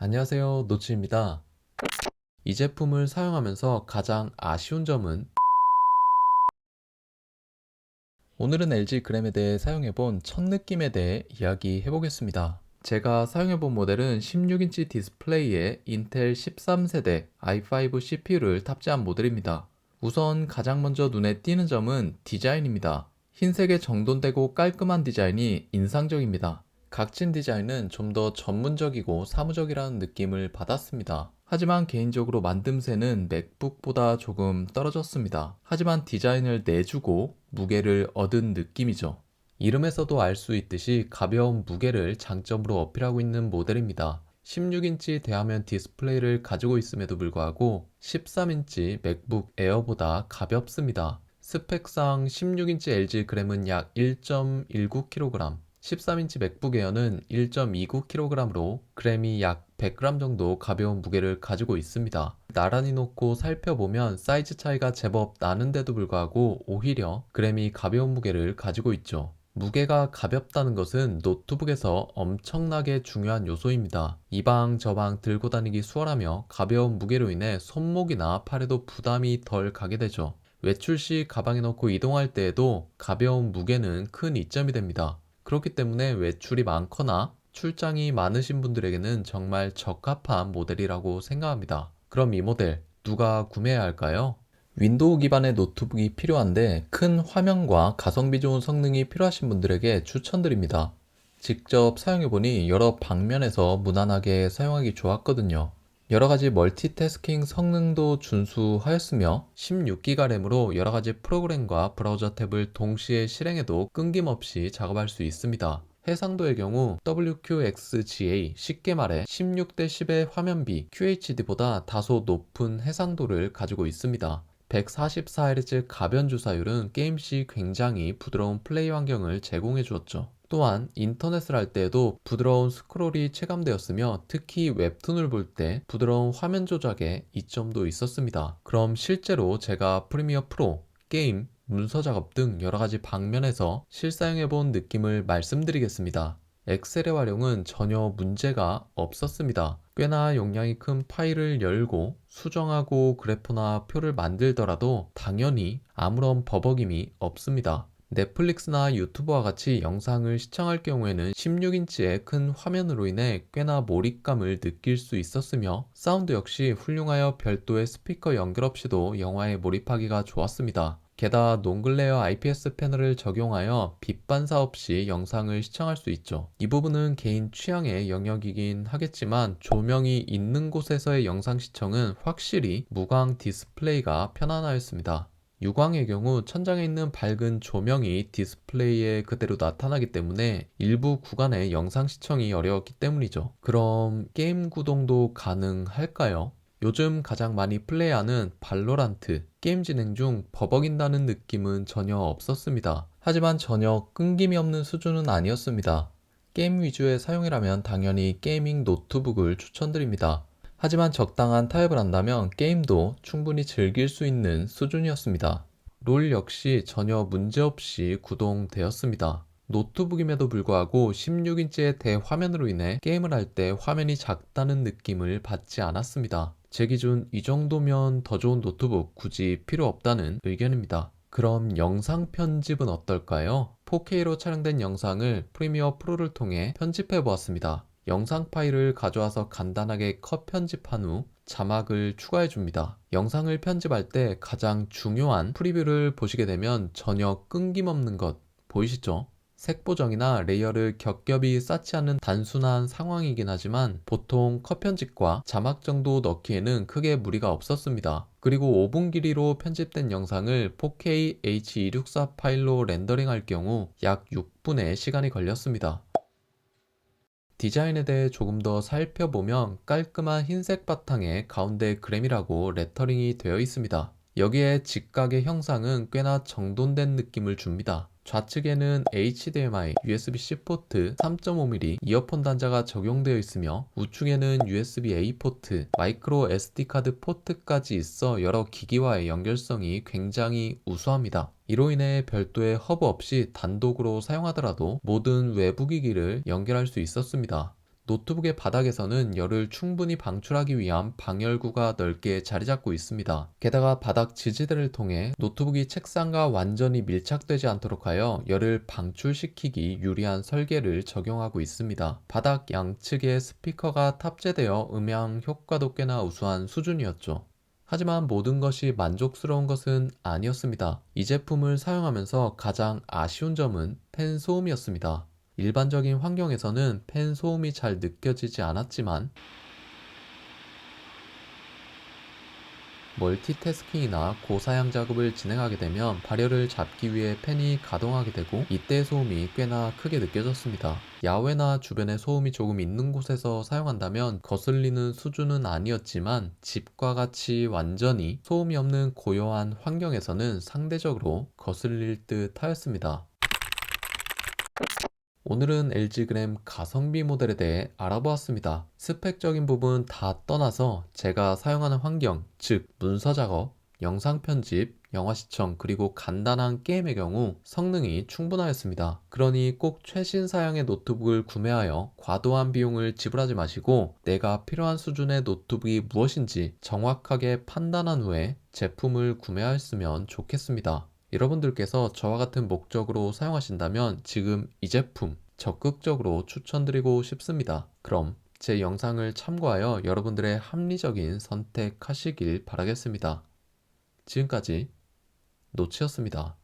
안녕하세요, 노치입니다. 이 제품을 사용하면서 가장 아쉬운 점은 오늘은 LG 그램에 대해 사용해본 첫 느낌에 대해 이야기해 보겠습니다. 제가 사용해본 모델은 16인치 디스플레이에 인텔 13세대 i5 CPU를 탑재한 모델입니다. 우선 가장 먼저 눈에 띄는 점은 디자인입니다. 흰색에 정돈되고 깔끔한 디자인이 인상적입니다. 각진 디자인은 좀 더 전문적이고 사무적이라는 느낌을 받았습니다. 하지만 개인적으로 만듦새는 맥북보다 조금 떨어졌습니다. 하지만 디자인을 내주고 무게를 얻은 느낌이죠. 이름에서도 알 수 있듯이 가벼운 무게를 장점으로 어필하고 있는 모델입니다. 16인치 대화면 디스플레이를 가지고 있음에도 불구하고 13인치 맥북 에어보다 가볍습니다. 스펙상 16인치 LG 그램은 약 1.19kg, 13인치 맥북 에어는 1.29kg으로 그램이 약 100g 정도 가벼운 무게를 가지고 있습니다. 나란히 놓고 살펴보면 사이즈 차이가 제법 나는데도 불구하고 오히려 그램이 가벼운 무게를 가지고 있죠. 무게가 가볍다는 것은 노트북에서 엄청나게 중요한 요소입니다. 이 방 저 방 들고 다니기 수월하며 가벼운 무게로 인해 손목이나 팔에도 부담이 덜 가게 되죠. 외출 시 가방에 넣고 이동할 때에도 가벼운 무게는 큰 이점이 됩니다. 그렇기 때문에 외출이 많거나 출장이 많으신 분들에게는 정말 적합한 모델이라고 생각합니다. 그럼 이 모델 누가 구매해야 할까요? 윈도우 기반의 노트북이 필요한데 큰 화면과 가성비 좋은 성능이 필요하신 분들에게 추천드립니다. 직접 사용해보니 여러 방면에서 무난하게 사용하기 좋았거든요. 여러가지 멀티태스킹 성능도 준수하였으며 16기가 램으로 여러가지 프로그램과 브라우저 탭을 동시에 실행해도 끊김없이 작업할 수 있습니다. 해상도의 경우 WQXGA, 쉽게 말해 16대 10의 화면비 QHD보다 다소 높은 해상도를 가지고 있습니다. 144Hz 가변 주사율은 게임 시 굉장히 부드러운 플레이 환경을 제공해 주었죠. 또한 인터넷을 할 때에도 부드러운 스크롤이 체감되었으며 특히 웹툰을 볼 때 부드러운 화면 조작에 이점도 있었습니다. 그럼 실제로 제가 프리미어 프로, 게임, 문서 작업 등 여러가지 방면에서 실사용해본 느낌을 말씀드리겠습니다. 엑셀의 활용은 전혀 문제가 없었습니다. 꽤나 용량이 큰 파일을 열고 수정하고 그래프나 표를 만들더라도 당연히 아무런 버벅임이 없습니다. 넷플릭스나 유튜브와 같이 영상을 시청할 경우에는 16인치의 큰 화면으로 인해 꽤나 몰입감을 느낄 수 있었으며 사운드 역시 훌륭하여 별도의 스피커 연결 없이도 영화에 몰입하기가 좋았습니다. 게다가 논글레어 IPS 패널을 적용하여 빛 반사 없이 영상을 시청할 수 있죠. 이 부분은 개인 취향의 영역이긴 하겠지만 조명이 있는 곳에서의 영상 시청은 확실히 무광 디스플레이가 편안하였습니다. 유광의 경우 천장에 있는 밝은 조명이 디스플레이에 그대로 나타나기 때문에 일부 구간의 영상 시청이 어려웠기 때문이죠. 그럼 게임 구동도 가능할까요? 요즘 가장 많이 플레이하는 발로란트, 게임 진행 중 버벅인다는 느낌은 전혀 없었습니다. 하지만 전혀 끊김이 없는 수준은 아니었습니다. 게임 위주의 사용이라면 당연히 게이밍 노트북을 추천드립니다. 하지만 적당한 타협을 한다면 게임도 충분히 즐길 수 있는 수준이었습니다. 롤 역시 전혀 문제없이 구동되었습니다. 노트북임에도 불구하고 16인치의 대화면으로 인해 게임을 할 때 화면이 작다는 느낌을 받지 않았습니다. 제 기준 이 정도면 더 좋은 노트북 굳이 필요 없다는 의견입니다. 그럼 영상 편집은 어떨까요? 4K로 촬영된 영상을 프리미어 프로를 통해 편집해 보았습니다. 영상 파일을 가져와서 간단하게 컷 편집한 후 자막을 추가해 줍니다. 영상을 편집할 때 가장 중요한 프리뷰를 보시게 되면 전혀 끊김없는 것 보이시죠? 색 보정이나 레이어를 겹겹이 쌓지 않는 단순한 상황이긴 하지만 보통 컷 편집과 자막 정도 넣기에는 크게 무리가 없었습니다. 그리고 5분 길이로 편집된 영상을 4K H264 파일로 렌더링할 경우 약 6분의 시간이 걸렸습니다. 디자인에 대해 조금 더 살펴보면 깔끔한 흰색 바탕에 가운데 그램이라고 레터링이 되어 있습니다. 여기에 직각의 형상은 꽤나 정돈된 느낌을 줍니다. 좌측에는 HDMI, USB-C 포트, 3.5mm 이어폰 단자가 적용되어 있으며 우측에는 USB-A 포트, 마이크로 SD카드 포트까지 있어 여러 기기와의 연결성이 굉장히 우수합니다. 이로 인해 별도의 허브 없이 단독으로 사용하더라도 모든 외부 기기를 연결할 수 있었습니다. 노트북의 바닥에서는 열을 충분히 방출하기 위한 방열구가 넓게 자리 잡고 있습니다. 게다가 바닥 지지대를 통해 노트북이 책상과 완전히 밀착되지 않도록 하여 열을 방출시키기 유리한 설계를 적용하고 있습니다. 바닥 양측에 스피커가 탑재되어 음향 효과도 꽤나 우수한 수준이었죠. 하지만 모든 것이 만족스러운 것은 아니었습니다. 이 제품을 사용하면서 가장 아쉬운 점은 팬 소음이었습니다. 일반적인 환경에서는 팬 소음이 잘 느껴지지 않았지만 멀티태스킹이나 고사양 작업을 진행하게 되면 발열을 잡기 위해 팬이 가동하게 되고 이때 소음이 꽤나 크게 느껴졌습니다. 야외나 주변에 소음이 조금 있는 곳에서 사용한다면 거슬리는 수준은 아니었지만 집과 같이 완전히 소음이 없는 고요한 환경에서는 상대적으로 거슬릴 듯 하였습니다. 오늘은 LG 그램 가성비 모델에 대해 알아보았습니다. 스펙적인 부분 다 떠나서 제가 사용하는 환경, 즉 문서 작업, 영상 편집, 영화 시청, 그리고 간단한 게임의 경우 성능이 충분하였습니다. 그러니 꼭 최신 사양의 노트북을 구매하여 과도한 비용을 지불하지 마시고 내가 필요한 수준의 노트북이 무엇인지 정확하게 판단한 후에 제품을 구매하였으면 좋겠습니다. 여러분들께서 저와 같은 목적으로 사용하신다면 지금 이 제품 적극적으로 추천드리고 싶습니다. 그럼 제 영상을 참고하여 여러분들의 합리적인 선택하시길 바라겠습니다. 지금까지 노치였습니다.